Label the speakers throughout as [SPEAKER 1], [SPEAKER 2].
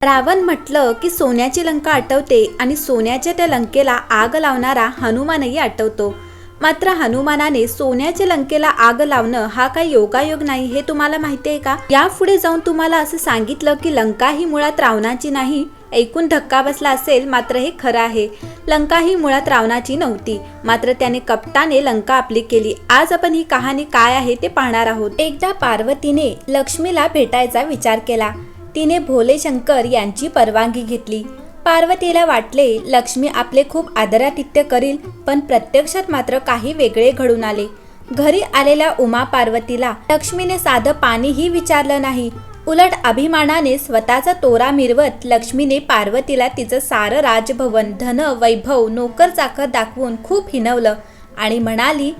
[SPEAKER 1] रावण म्हटलं की सोन्याची लंका आठवते आणि सोन्याच्या त्या लंकेला आग लावणारा हनुमानही आठवतो. मात्र हनुमानाने सोन्याच्या लंकेला आग लावणं हा काही योगायोग नाही हे तुम्हाला माहिती आहे का? यापुढे जाऊन तुम्हाला असं सांगितलं की लंका ही मुळात रावणाची नाही. ऐकून धक्का बसला असेल, मात्र हे खरं आहे. लंका ही मुळात रावणाची नव्हती, मात्र त्याने कपटाने लंका आपली केली. आज आपण ही कहाणी काय आहे ते पाहणार आहोत. एकदा पार्वतीने लक्ष्मीला भेटायचा विचार केला. तिने भोले शंकर यांची परवानगी घेतली. पार्वतीला वाटले लक्ष्मी आपले खूप आदरातिथ्य करील, पण प्रत्यक्षात मात्र काही वेगळे घडून आले. घरी आलेल्या उमा पार्वतीला लक्ष्मीने साधं पाणीही विचारलं नाही. उलट अभिमानाने स्वतःचा तोरा मिरवत लक्ष्मीने पार्वतीला तिचं सारं राजभवन, धन, वैभव, नोकर चाकर दाखवून खूप हिणवलं आणि म्हणाली,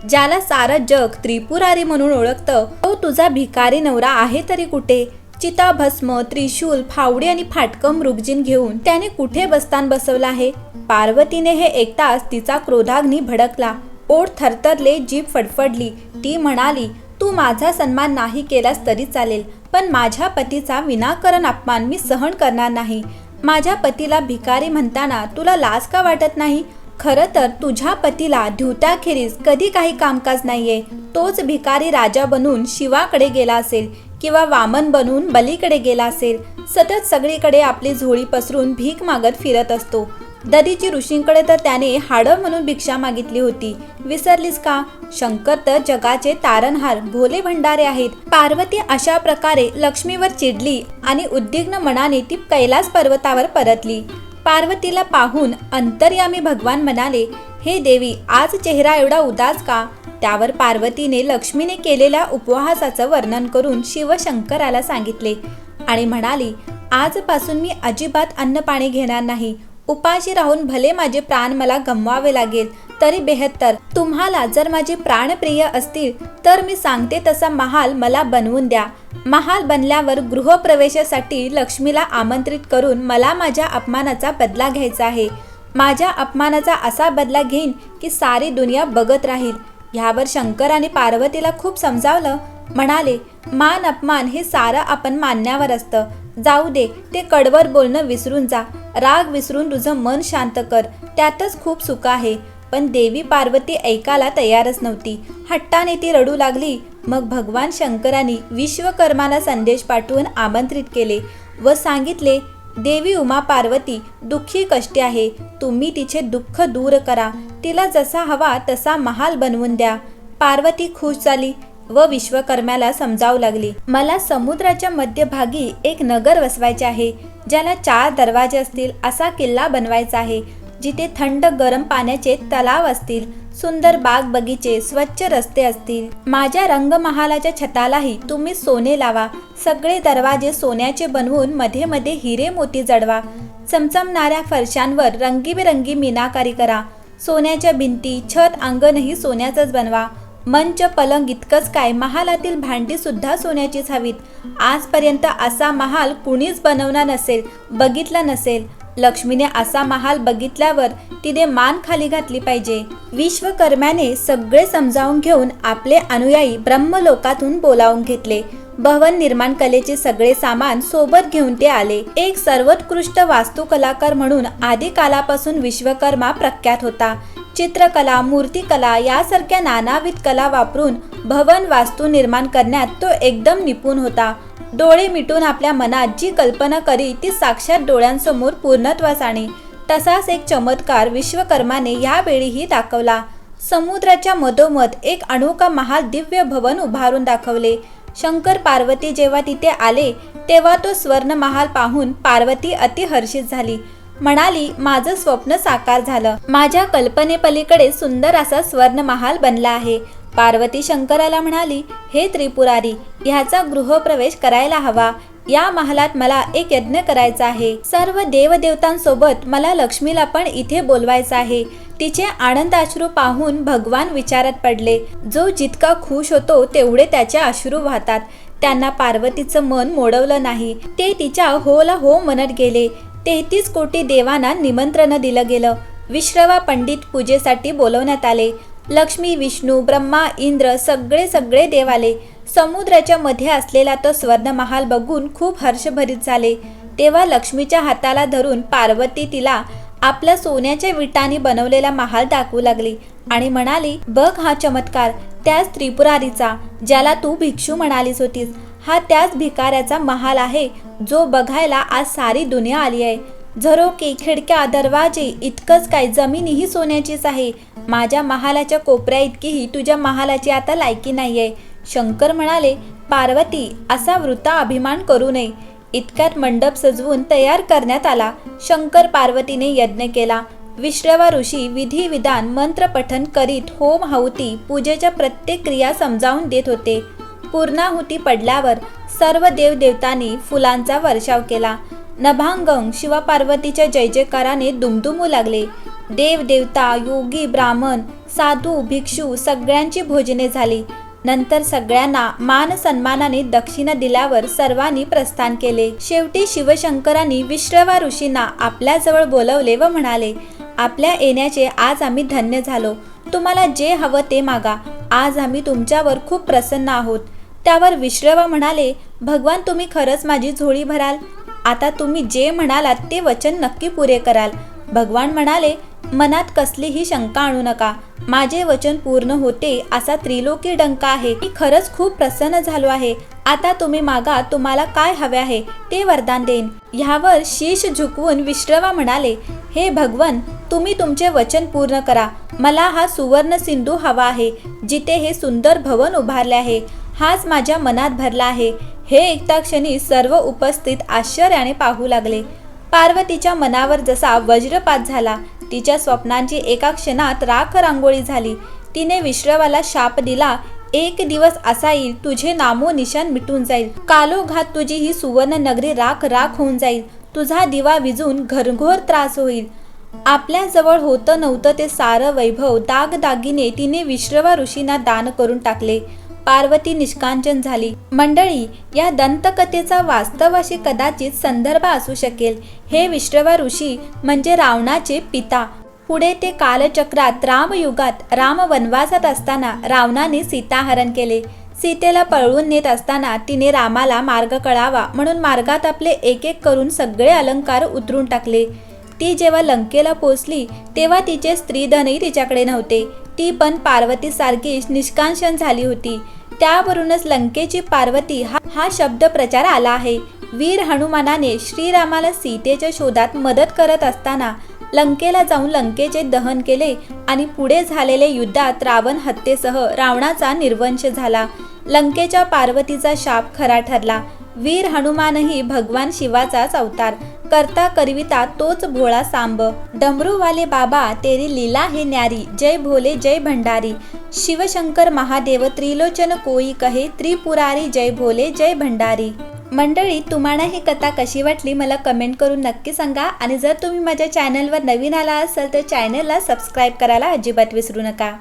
[SPEAKER 1] ज्याला सारं जग त्रिपुरारी म्हणून ओळखतं तो तुझा भिकारी नवरा आहे तरी कुठे? चिता, भस्म, त्रिशूल, फावडी आणि फाटकं मृगजीन घेऊन त्याने कुठे बस्तान बसवलं आहे? पार्वतीने हे ऐकताच तिचा क्रोधाग्नी भडकला. ओठ थरथरले, जीभ फडफडली. ती म्हणाली, तू माझा सन्मान नाही केलास तरी चालेल, पण माझ्या पतीचा विनाकारण अपमान मी सहन करणार नाही. माझ्या पतीला भिकारी म्हणताना तुला लाज का वाटत नाही? खरं तर तुझ्या पतीला ध्युत्याखेरीज कधी काही कामकाज नाहीये. तोच भिकारी राजा बनून शिवाकडे गेला असेल किंवा वामन बनून बलीकडे गेला असेल. सतत सगळीकडे आपली झोळी पसरून भीक मागत फिरत असतो. ददीची ऋषींकडे तर त्याने हाडं म्हणून भिक्षा मागितली होती. विसरलीस का? शंकर तर जगाचे तारणहार, भोले भंडारे आहेत. पार्वती अशा प्रकारे लक्ष्मीवर चिडली आणि उद्विग्न मनाने ती कैलास पर्वतावर परतली. पार्वतीला पाहून अंतर्यामी भगवान म्हणाले, हे देवी, आज चेहरा एवढा उदास का? त्यावर पार्वतीने लक्ष्मीने केलेल्या उपवासाचं वर्णन करून शिवशंकराला सांगितले आणि म्हणाली, आजपासून मी अजिबात अन्न पाणी घेणार नाही. उपाशी राहून भले माझे प्राण मला गमवावे लागेल तरी बेहत्तर. तुम्हाला जर माझे प्राणप्रिय असतील तर मी सांगते तसा महाल मला बनवून द्या. महाल बनल्यावर गृहप्रवेशासाठी लक्ष्मीला आमंत्रित करून मला माझ्या अपमानाचा बदला घ्यायचा आहे. माझ्या अपमानाचा असा बदला घेईन की सारी दुनिया बघत राहील. ह्यावर शंकराने पार्वतीला खूप समजावलं. म्हणाले, मान अपमान हे सारं आपण मानण्यावर असतं. जाऊ दे, ते कडवर बोलणं विसरून जा. राग विसरून तुझं मन शांत कर, त्यातच खूप सुख आहे. पण देवी पार्वती ऐकायला तयारच नव्हती. हट्टाने ती रडू लागली. मग भगवान शंकरांनी विश्वकर्माला संदेश पाठवून आमंत्रित केले व सांगितले, देवी उमा पार्वती दुःखी कष्टी आहे. तुम्ही तिचे दुःख दूर करा. तिला जसा हवा तसा महाल बनवून द्या. पार्वती खुश झाली व विश्वकर्म्याला समजावू लागली, मला समुद्राच्या मध्यभागी एक नगर वसवायचे आहे. ज्याला 4 दरवाजे असतील असा किल्ला बनवायचा आहे. जिथे थंड गरम पाण्याचे तलाव असतील, सुंदर बाग बगीचे, स्वच्छ रस्ते असतील. माझ्या रंगमहालाच्या छतालाही तुम्ही सोने लावा. सगळे दरवाजे सोन्याचे बनवून मध्ये मध्ये हिरे मोती जडवा. चमचमणाऱ्या फरशांवर रंगीबेरंगी मीनाकारी करा. सोन्याच्या भिंती, छत, अंगणही सोन्याचंच बनवा. मंच, पलंग इतकंच काय, महालातील भांडी सुद्धा सोन्याचीच हवीत. आजपर्यंत असा महाल कुणीच बनवला नसेल, बघितला नसेल. लक्ष्मीने असा महाल बघितल्यावर तिने मान खाली घातली पाहिजे. विश्वकर्म्याने सगळे समजावून घेऊन आपले अनुयायी ब्रह्मलोकातून बोलावून घेतले. भवन निर्माण कलेचे सगळे सामान सोबत घेऊन ते आले. एक सर्वोत्कृष्ट वास्तुकलाकार म्हणून आदिकालापासून विश्वकर्मा प्रख्यात होता. चित्रकला, मूर्तिकला यासारख्या नानाविध कला वापरून भवन वास्तू निर्माण करण्यात तो एकदम निपुण होता. डोळे मिटून आपल्या मनात जी कल्पना करी ती साक्षात डोळ्यांसमोर पूर्णत्वास आणी. तसाच एक चमत्कार विश्वकर्माने यावेळीही दाखवला. समुद्राच्या मधोमध एक अनोखा महाल दिव्य भवन उभारून दाखवले. शंकर पार्वती जेव्हा तिथे आले तेव्हा तो स्वर्ण महाल पाहून पार्वती अतिहर्षित झाली. म्हणाली, माझं स्वप्न साकार झालं. माझ्या कल्पनेपलीकडे सुंदर असा स्वर्ण महाल बनला आहे. पार्वती शंकराला म्हणाली, हे त्रिपुरारी, ह्याचा गृहप्रवेश करायला हवा. या महालात मला एक यज्ञ करायचा आहे. सर्व देवदेवतांसोबत मला लक्ष्मीला पण इथे बोलवायचं आहे. तिचे आनंदाश्रू पाहून भगवान विचारात पडले. जो जितका खुश होतो तेवढे त्याचे अश्रू वाहतात. त्यांना पार्वतीचं मन मोडवलं नाही. ते तिच्या होला हो म्हणत गेले. 33 कोटी देवांना निमंत्रण दिलं गेलं. विश्रवा पंडित पूजेसाठी बोलवण्यात आले. लक्ष्मी, विष्णू, ब्रह्मा, इंद्र सगळे देव आले. समुद्राच्या मध्ये असलेला तो स्वर्ण महाल बघून खूप हर्षभरित झाले. तेव्हा लक्ष्मीच्या हाताला धरून पार्वती तिला आपल्या सोन्याच्या विटांनी बनवलेला महाल दाखवू लागली आणि म्हणाली, बघ हा चमत्कार, त्याच त्रिपुरारीचा ज्याला तू भिक्षू म्हणालीस होतीस, हा त्याच भिकाऱ्याचा महाल आहे जो बघायला आज सारी दुनिया आली आहे. झरोके, खिडक्या, दरवाजे, इतकंच काय जमीनही सोन्याचीच आहे. माझ्या महालाच्या कोपऱ्या इतकीही तुझ्या महालाची आता लायकी नाहीये. शंकर म्हणाले, पार्वती असा वृथा अभिमान करू नये. इतक्यात मंडप सजवून तयार करण्यात आला. शंकर पार्वतीने यज्ञ केला. विश्रवा ऋषी विधी विधान मंत्रपठन करीत होम हवती पूजेच्या प्रत्येक क्रिया समजावून देत होते. पूर्णाहुती पडल्यावर सर्व देवदेवतांनी फुलांचा वर्षाव केला. नभांगण शिवपार्वतीच्या जय जयकाराने दुमदुमू लागले. देवदेवता, योगी, ब्राह्मण, साधू, भिक्षू सगळ्यांची भोजने झाली. नंतर सगळ्यांना मान सन्मानाने दक्षिणा दिल्यावर सर्वांनी प्रस्थान केले. शेवटी शिवशंकरांनी विश्रवा ऋषींना आपल्याजवळ बोलवले व म्हणाले, आपल्या येण्याचे आज आम्ही धन्य झालो. तुम्हाला जे हवं ते मागा. आज आम्ही तुमच्यावर खूप प्रसन्न आहोत. त्यावर विश्रवा म्हणाले, भगवान तुम्ही खरंच माझी झोळी भराल. आता तुम्ही जे म्हणालात ते वचन नक्की पुरे कराल. भगवान म्हणाले, मनात कसलीही शंका आणू नका. माझे वचन पूर्ण होते असा त्रिलोकी डंका आहे. मी खरंच खूप प्रसन्न झालो आहे. आता तुम्ही मागा, तुम्हाला काय हवे आहे ते वरदान देईन. ह्यावर शीश झुकवून विश्रवा म्हणाले, हे भगवन, तुम्ही तुमचे वचन पूर्ण करा. मला हा सुवर्ण सिंधू हवा आहे जिथे हे सुंदर भवन उभारले आहे. हाच माझ्या मनात भरला आहे. हे ऐकता क्षणी सर्व उपस्थित आश्चर्याने पाहू लागले. पार्वतीच्या मनावर जसा वज्रपात झाला. तिच्या स्वप्नांची एका क्षणात राख रांगोळी झाली. तिने विश्रवाला शाप दिला, एक दिवस असा येईल तुझे नामो निशान मिटून जाईल. कालोघात तुझी ही सुवर्ण नगरी राख राख होऊन जाईल. तुझा दिवा विझून घरघोर त्रास होईल. आपल्या जवळ होतं नव्हतं ते सारं वैभव दागदागिने तिने विश्रवा ऋषींना दान करून टाकले. पार्वती निष्कांचन झाली. मंडळी, या दंतकथेचा वास्तवाशी कदाचित संदर्भ असू शकेल. हे विश्रवा ऋषी म्हणजे रावणाचे पिता. पुढे ते कालचक्रात रामयुगात राम वनवासात असताना रावणाने सीताहरण केले. सीतेला पळवून नेत असताना तिने रामाला मार्ग कळावा म्हणून मार्गात आपले एक एक करून सगळे अलंकार उतरून टाकले. ती जेव्हा लंकेला पोचली तेव्हा तिचे स्त्रीधनही तिच्याकडे नव्हते. ती पण पार्वतीसारखीच निष्कांशन झाली होती. त्यावरूनच लंकेची पार्वती हा शब्द प्रचार आला आहे. वीर हनुमानाने श्रीरामाला सीतेच्या शोधात मदत करत असताना लंकेला जाऊन लंकेचे दहन केले आणि पुढे झालेल्या युद्धात रावण हत्येसह रावणाचा निर्वंश झाला. लंकेच्या पार्वतीचा शाप खरा ठरला. वीर हनुमानही भगवान शिवाचाच अवतार. करता करविता तोच भोळा सांब. डमरू वाले बाबा तेरी लीला है न्यारी. जय भोले जय भंडारी. शिवशंकर महादेव त्रिलोचन कोई कहे. त्रिपुरारी जय भोले जय भंडारी. मंडळी, तुम्हाला ही कथा कशी वाटली मला कमेंट करून नक्की सांगा. आणि जर तुम्ही माझ्या चॅनलवर नवीन आला असाल तर चॅनलला सबस्क्राईब करायला अजिबात विसरू नका.